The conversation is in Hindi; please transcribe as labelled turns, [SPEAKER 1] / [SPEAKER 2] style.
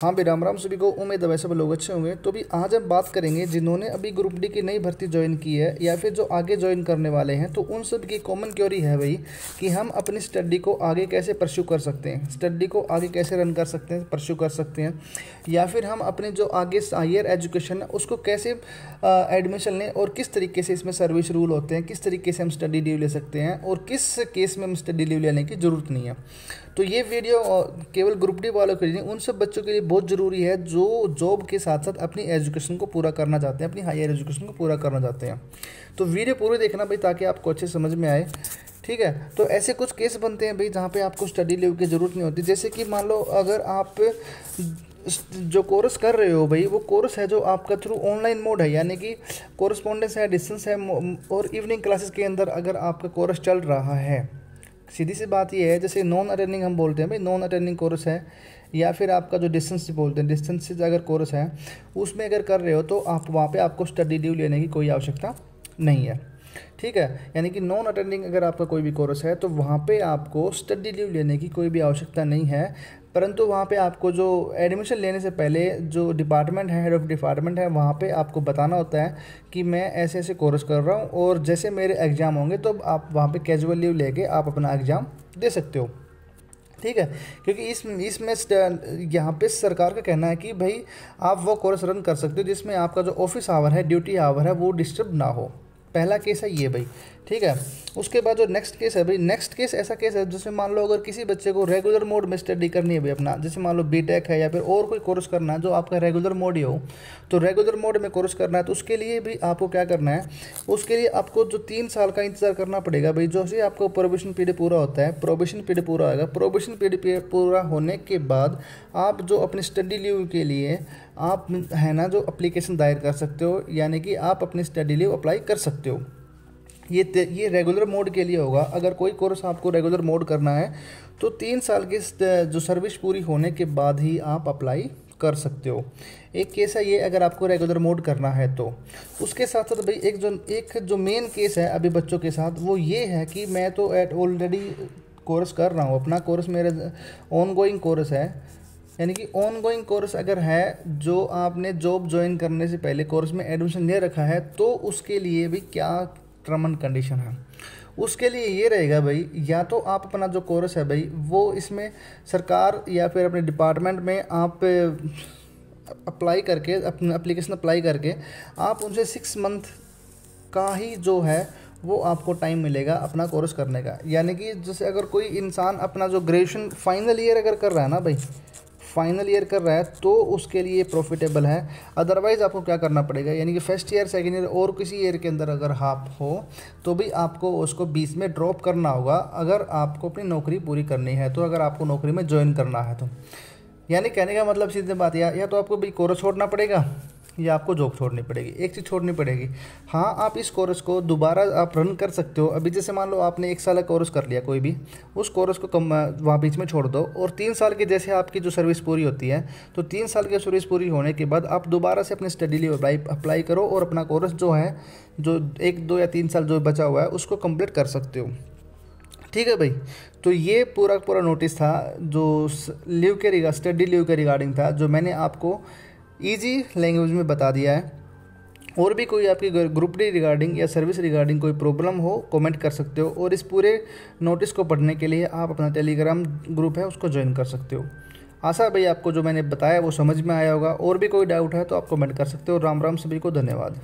[SPEAKER 1] हाँ भाई, राम राम सभी को। उम्मीद है वैसे भी लोग अच्छे होंगे। तो भी आज हम बात करेंगे जिन्होंने अभी ग्रुप डी की नई भर्ती ज्वाइन की है या फिर जो आगे ज्वाइन करने वाले हैं, तो उन सब की कॉमन क्वेरी है भाई कि हम अपनी स्टडी को आगे कैसे परस्यू कर सकते हैं, स्टडी को आगे कैसे रन कर सकते हैं, परस्यू कर सकते हैं, या फिर हम अपने जो आगे हायर एजुकेशन है उसको कैसे एडमिशन लें और किस तरीके से इसमें सर्विस रूल होते हैं, किस तरीके से हम स्टडी लीव ले सकते हैं और किस केस में हम स्टडी लीव लेने की ज़रूरत नहीं है। तो ये वीडियो केवल ग्रुप डी वालों के लिए नहीं, उन सब बच्चों के लिए बहुत ज़रूरी है जो जॉब के साथ साथ अपनी एजुकेशन को पूरा करना चाहते हैं, अपनी हायर एजुकेशन को पूरा करना चाहते हैं। तो वीडियो पूरी देखना भाई, ताकि आपको अच्छे समझ में आए। ठीक है, तो ऐसे कुछ केस बनते हैं भाई जहाँ पे आपको स्टडी लीव की ज़रूरत नहीं होती। जैसे कि मान लो अगर आप जो कोर्स कर रहे हो भाई, वो कोर्स है जो आपका थ्रू ऑनलाइन मोड है, यानी कि कोरस्पॉन्डेंस है, डिस्टेंस है, और इवनिंग क्लासेस के अंदर अगर आपका कोर्स चल रहा है। सीधी सी बात ये है, जैसे नॉन अटेंडिंग हम बोलते हैं भाई, नॉन अटेंडिंग कोर्स है, या फिर आपका जो डिस्टेंस बोलते हैं, डिस्टेंस से अगर कोर्स है उसमें अगर कर रहे हो तो आप वहाँ पे आपको स्टडी लीव लेने की कोई आवश्यकता नहीं है। ठीक है, यानी कि नॉन अटेंडिंग अगर आपका कोई भी कोर्स है तो वहाँ पे आपको स्टडी लीव लेने की कोई भी आवश्यकता नहीं है। परंतु वहाँ पे आपको जो एडमिशन लेने से पहले जो डिपार्टमेंट है, हेड ऑफ डिपार्टमेंट है, वहाँ पे आपको बताना होता है कि मैं ऐसे ऐसे कोर्स कर रहा हूँ और जैसे मेरे एग्ज़ाम होंगे तो आप वहाँ पे कैजुअल लीव लेके आप अपना एग्ज़ाम दे सकते हो। ठीक है, क्योंकि इसमें यहाँ पे सरकार का कहना है कि भाई आप वो कोर्स रन कर सकते हो जिसमें आपका जो ऑफिस आवर है, ड्यूटी आवर है, वो डिस्टर्ब ना हो। पहला केस है ये भाई। ठीक है, उसके बाद जो नेक्स्ट केस है भाई, नेक्स्ट केस ऐसा केस है जैसे मान लो अगर किसी बच्चे को रेगुलर मोड में स्टडी करनी है भाई अपना, जैसे मान लो बीटेक है या फिर और कोई कोर्स करना है जो आपका रेगुलर मोड ही हो, तो रेगुलर मोड में कोर्स करना है तो उसके लिए भी आपको क्या करना है, उसके लिए आपको जो 3 साल का इंतजार करना पड़ेगा भाई। जो से आपका प्रोबेशन पीरियड पूरा होता है, प्रोबेशन पीरियड पूरा होगा, प्रोबेशन पीरियड पूरा होने के बाद आप जो अपनी स्टडी लीव के लिए आप है ना जो एप्लीकेशन दायर कर सकते हो, यानी कि आप अपनी स्टडी लीव अप्लाई कर सकते हो। ये रेगुलर मोड के लिए होगा। अगर कोई कोर्स आपको रेगुलर मोड करना है तो 3 साल की जो सर्विस पूरी होने के बाद ही आप अप्लाई कर सकते हो। एक केस है ये, अगर आपको रेगुलर मोड करना है तो। उसके साथ साथ भाई एक जो मेन केस है अभी बच्चों के साथ, वो ये है कि मैं तो ऑलरेडी कोर्स कर रहा हूँ, अपना कोर्स मेरा ऑनगोइंग कोर्स है, यानी कि ऑनगोइंग कोर्स अगर है जो आपने जॉब ज्वाइन करने से पहले कोर्स में एडमिशन ले रखा है, तो उसके लिए भी क्या टर्म एंड कंडीशन है। उसके लिए ये रहेगा भाई, या तो आप अपना जो कोर्स है भाई वो इसमें सरकार या फिर अपने डिपार्टमेंट में आप अप्लाई करके, अपना एप्लीकेशन अप्लाई करके आप उनसे 6 मंथ का ही जो है वो आपको टाइम मिलेगा अपना कोर्स करने का। यानी कि जैसे अगर कोई इंसान अपना जो ग्रेजुएशन फाइनल ईयर अगर कर रहा है ना भाई, फाइनल ईयर कर रहा है तो उसके लिए प्रॉफिटेबल है। अदरवाइज़ आपको क्या करना पड़ेगा, यानी कि फर्स्ट ईयर, सेकेंड ईयर और किसी ईयर के अंदर अगर आप हो तो भी आपको उसको बीच में ड्रॉप करना होगा, अगर आपको अपनी नौकरी पूरी करनी है तो, अगर आपको नौकरी में ज्वाइन करना है तो। यानी कहने का मतलब सीधे बात या तो आपको भाई कोर्स छोड़ना पड़ेगा या आपको जॉब छोड़नी पड़ेगी, एक चीज़ छोड़नी पड़ेगी। हाँ, आप इस कोर्स को दोबारा आप रन कर सकते हो। अभी जैसे मान लो आपने 1 साल का कोर्स कर लिया कोई भी, उस कोर्स को वहाँ बीच में छोड़ दो और 3 साल की जैसे आपकी जो सर्विस पूरी होती है, तो 3 साल की सर्विस पूरी होने के बाद आप दोबारा से अपनी स्टडी लीव अप्लाई करो और अपना कोर्स जो है, जो 1, 2 या 3 साल जो बचा हुआ है उसको कंप्लीट कर सकते हो। ठीक है भाई, तो ये पूरा नोटिस था जो स्टडी लीव के रिगार्डिंग था, जो मैंने आपको इजी लैंग्वेज में बता दिया है। और भी कोई आपकी ग्रुप डी रिगार्डिंग या सर्विस रिगार्डिंग कोई प्रॉब्लम हो, कमेंट कर सकते हो। और इस पूरे नोटिस को पढ़ने के लिए आप अपना टेलीग्राम ग्रुप है उसको ज्वाइन कर सकते हो। आशा भाई आपको जो मैंने बताया वो समझ में आया होगा। और भी कोई डाउट है तो आप कमेंट कर सकते हो। राम राम सभी को, धन्यवाद।